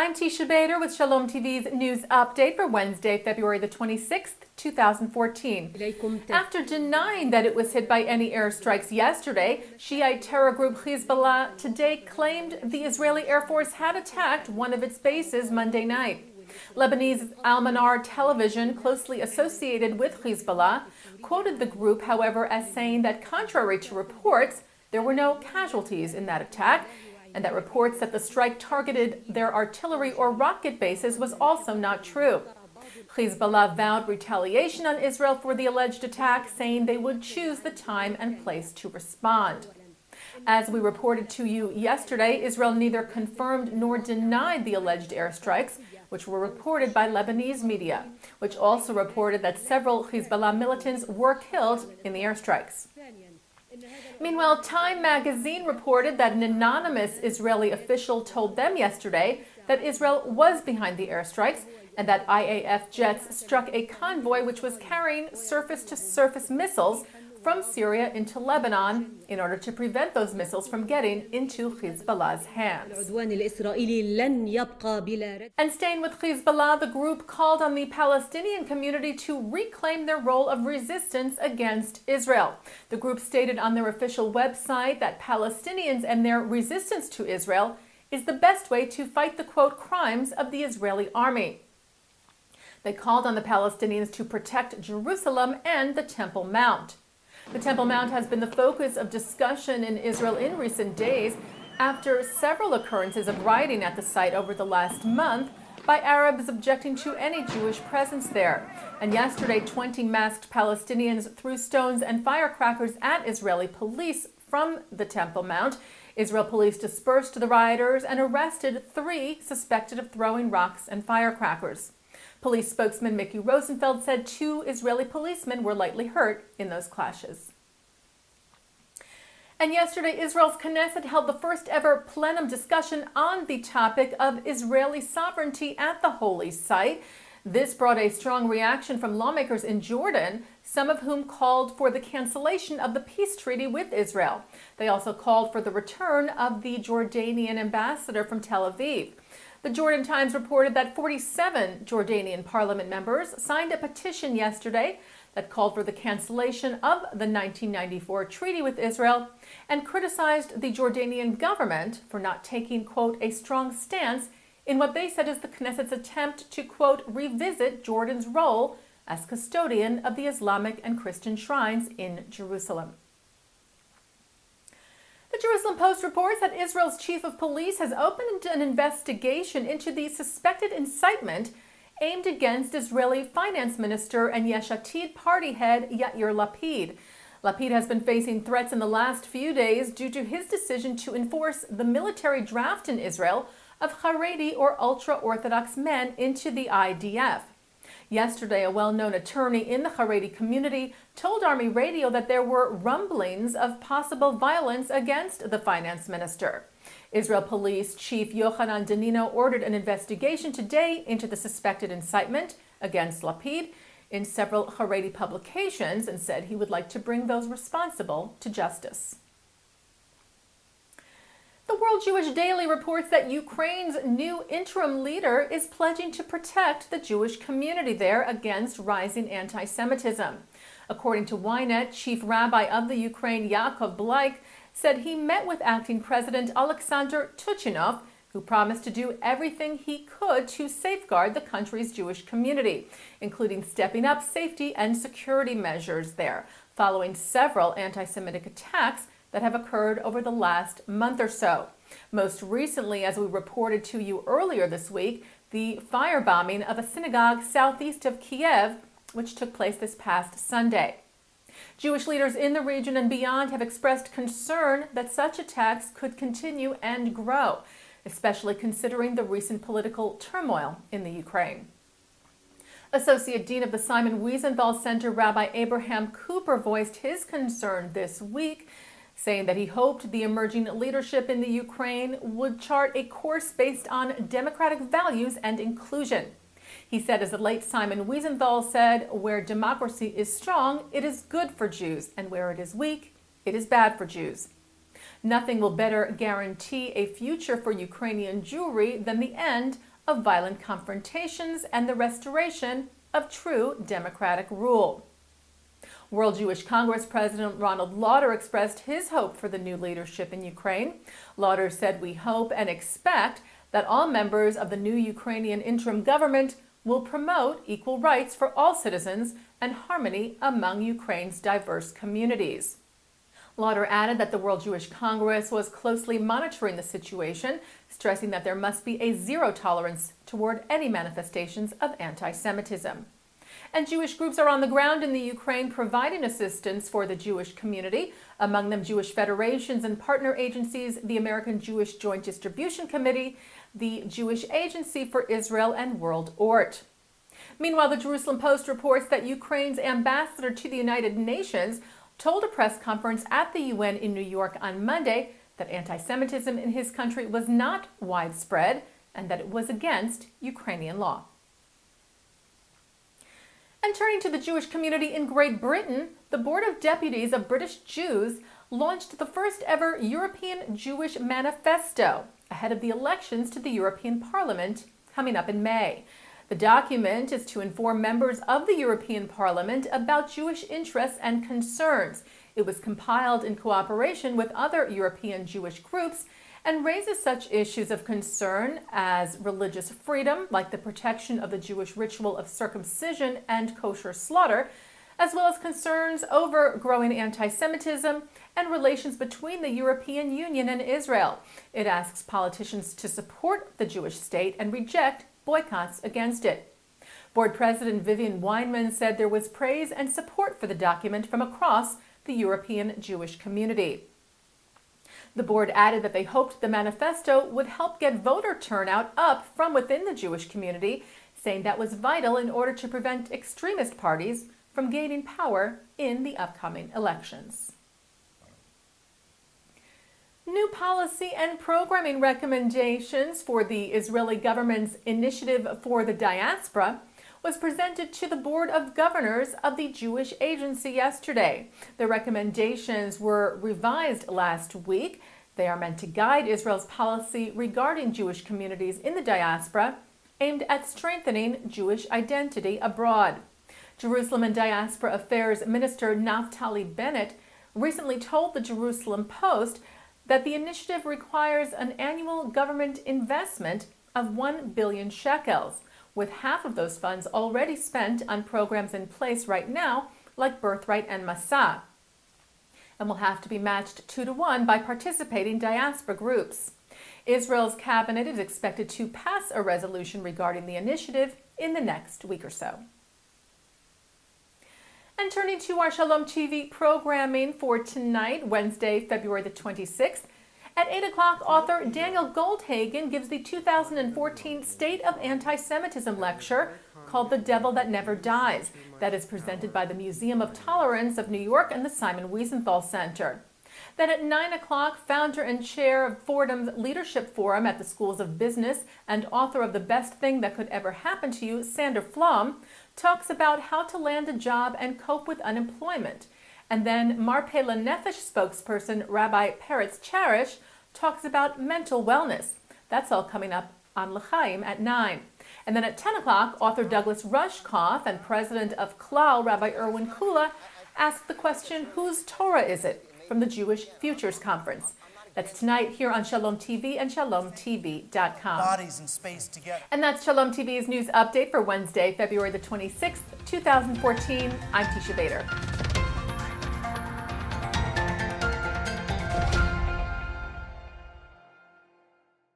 I'm Teisha with Shalom TV's news update for Wednesday, February the 26th, 2014. After denying that it was hit by any airstrikes yesterday, Shiite terror group Hezbollah today claimed the Israeli Air Force had attacked one of its bases Monday night. Lebanese Al-Manar television, closely associated with Hezbollah, quoted the group, however, as saying that contrary to reports, there were no casualties in that attack, and that reports that the strike targeted their artillery or rocket bases was also not true. Hezbollah vowed retaliation on Israel for the alleged attack, saying they would choose the time and place to respond. As we reported to you yesterday, Israel neither confirmed nor denied the alleged airstrikes, which were reported by Lebanese media, which also reported that several Hezbollah militants were killed in the airstrikes. Meanwhile, Time magazine reported that an anonymous Israeli official told them yesterday that Israel was behind the airstrikes and that IAF jets struck a convoy which was carrying surface-to-surface missiles from Syria into Lebanon in order to prevent those missiles from getting into Hezbollah's hands. And staying with Hezbollah, the group called on the Palestinian community to reclaim their role of resistance against Israel. The group stated on their official website that Palestinians and their resistance to Israel is the best way to fight the, quote, crimes of the Israeli army. They called on the Palestinians to protect Jerusalem and the Temple Mount. The Temple Mount has been the focus of discussion in Israel in recent days after several occurrences of rioting at the site over the last month by Arabs objecting to any Jewish presence there. And yesterday, 20 masked Palestinians threw stones and firecrackers at Israeli police from the Temple Mount. Israel police dispersed the rioters and arrested 3 suspected of throwing rocks and firecrackers. Police spokesman Mickey Rosenfeld said 2 Israeli policemen were lightly hurt in those clashes. And yesterday, Israel's Knesset held the first ever plenum discussion on the topic of Israeli sovereignty at the holy site. This brought a strong reaction from lawmakers in Jordan, some of whom called for the cancellation of the peace treaty with Israel. They also called for the return of the Jordanian ambassador from Tel Aviv. The Jordan Times reported that 47 Jordanian parliament members signed a petition yesterday that called for the cancellation of the 1994 treaty with Israel and criticized the Jordanian government for not taking, quote, a strong stance in what they said is the Knesset's attempt to, quote, revisit Jordan's role as custodian of the Islamic and Christian shrines in Jerusalem. The Jerusalem Post reports that Israel's chief of police has opened an investigation into the suspected incitement aimed against Israeli finance minister and Yesh Atid party head Yair Lapid. Lapid has been facing threats in the last few days due to his decision to enforce the military draft in Israel of Haredi or ultra-Orthodox men into the IDF. Yesterday, a well-known attorney in the Haredi community told Army Radio that there were rumblings of possible violence against the finance minister. Israel Police Chief Yochanan Danino ordered an investigation today into the suspected incitement against Lapid in several Haredi publications and said he would like to bring those responsible to justice. The World Jewish Daily reports that Ukraine's new interim leader is pledging to protect the Jewish community there against rising anti-Semitism. According to Ynet, Chief Rabbi of the Ukraine, Yaakov Bleik, said he met with acting President Alexander Tuchinov, who promised to do everything he could to safeguard the country's Jewish community, including stepping up safety and security measures there, following several anti-Semitic attacks that have occurred over the last month or so. Most recently, as we reported to you earlier this week, the firebombing of a synagogue southeast of Kiev, which took place this past Sunday. Jewish leaders in the region and beyond have expressed concern that such attacks could continue and grow, especially considering the recent political turmoil in the Ukraine. Associate Dean of the Simon Wiesenthal Center, Rabbi Abraham Cooper, voiced his concern this week, saying that he hoped the emerging leadership in the Ukraine would chart a course based on democratic values and inclusion. He said, as the late Simon Wiesenthal said, where democracy is strong, it is good for Jews, and where it is weak, it is bad for Jews. Nothing will better guarantee a future for Ukrainian Jewry than the end of violent confrontations and the restoration of true democratic rule. World Jewish Congress President Ronald Lauder expressed his hope for the new leadership in Ukraine. Lauder said, "We hope and expect that all members of the new Ukrainian interim government will promote equal rights for all citizens and harmony among Ukraine's diverse communities." Lauder added that the World Jewish Congress was closely monitoring the situation, stressing that there must be a zero tolerance toward any manifestations of anti-Semitism. And Jewish groups are on the ground in the Ukraine providing assistance for the Jewish community, among them Jewish federations and partner agencies, the American Jewish Joint Distribution Committee, the Jewish Agency for Israel, and World Ort. Meanwhile, the Jerusalem Post reports that Ukraine's ambassador to the United Nations told a press conference at the UN in New York on Monday that anti-Semitism in his country was not widespread and that it was against Ukrainian law. And turning to the Jewish community in Great Britain, the Board of Deputies of British Jews launched the first ever European Jewish Manifesto ahead of the elections to the European Parliament coming up in May. The document is to inform members of the European Parliament about Jewish interests and concerns. It was compiled in cooperation with other European Jewish groups and raises such issues of concern as religious freedom, like the protection of the Jewish ritual of circumcision and kosher slaughter, as well as concerns over growing anti-Semitism and relations between the European Union and Israel. It asks politicians to support the Jewish state and reject boycotts against it. Board President Vivian Weinman said there was praise and support for the document from across the European Jewish community. The board added that they hoped the manifesto would help get voter turnout up from within the Jewish community, saying that was vital in order to prevent extremist parties from gaining power in the upcoming elections. New policy and programming recommendations for the Israeli government's Initiative for the Diaspora was presented to the Board of Governors of the Jewish Agency yesterday. The recommendations were revised last week. They are meant to guide Israel's policy regarding Jewish communities in the diaspora, aimed at strengthening Jewish identity abroad. Jerusalem and Diaspora Affairs Minister Naftali Bennett recently told the Jerusalem Post that the initiative requires an annual government investment of 1 billion shekels, with half of those funds already spent on programs in place right now, like Birthright and Masa, and will have to be matched 2-to-1 by participating diaspora groups. Israel's cabinet is expected to pass a resolution regarding the initiative in the next week or so. And turning to our Shalom TV programming for tonight, Wednesday, February the 26th, at 8 o'clock, author Daniel Goldhagen gives the 2014 State of Anti-Semitism lecture called The Devil That Never Dies, that is presented by the Museum of Tolerance of New York and the Simon Wiesenthal Center. Then at 9 o'clock, founder and chair of Fordham's Leadership Forum at the Schools of Business and author of The Best Thing That Could Ever Happen to You, Sander Flom, talks about how to land a job and cope with unemployment. And then Marpeh Lenefesh spokesperson Rabbi Peretz Cherish talks about mental wellness. That's all coming up on L'chaim at 9. And then at 10 o'clock, author Douglas Rushkoff and president of Klal, Rabbi Erwin Kula, ask the question, whose Torah is it? From the Jewish Futures Conference. That's tonight here on Shalom TV and ShalomTV.com. Bodies and space together. And that's Shalom TV's news update for Wednesday, February the 26th, 2014. I'm Teisha Bader.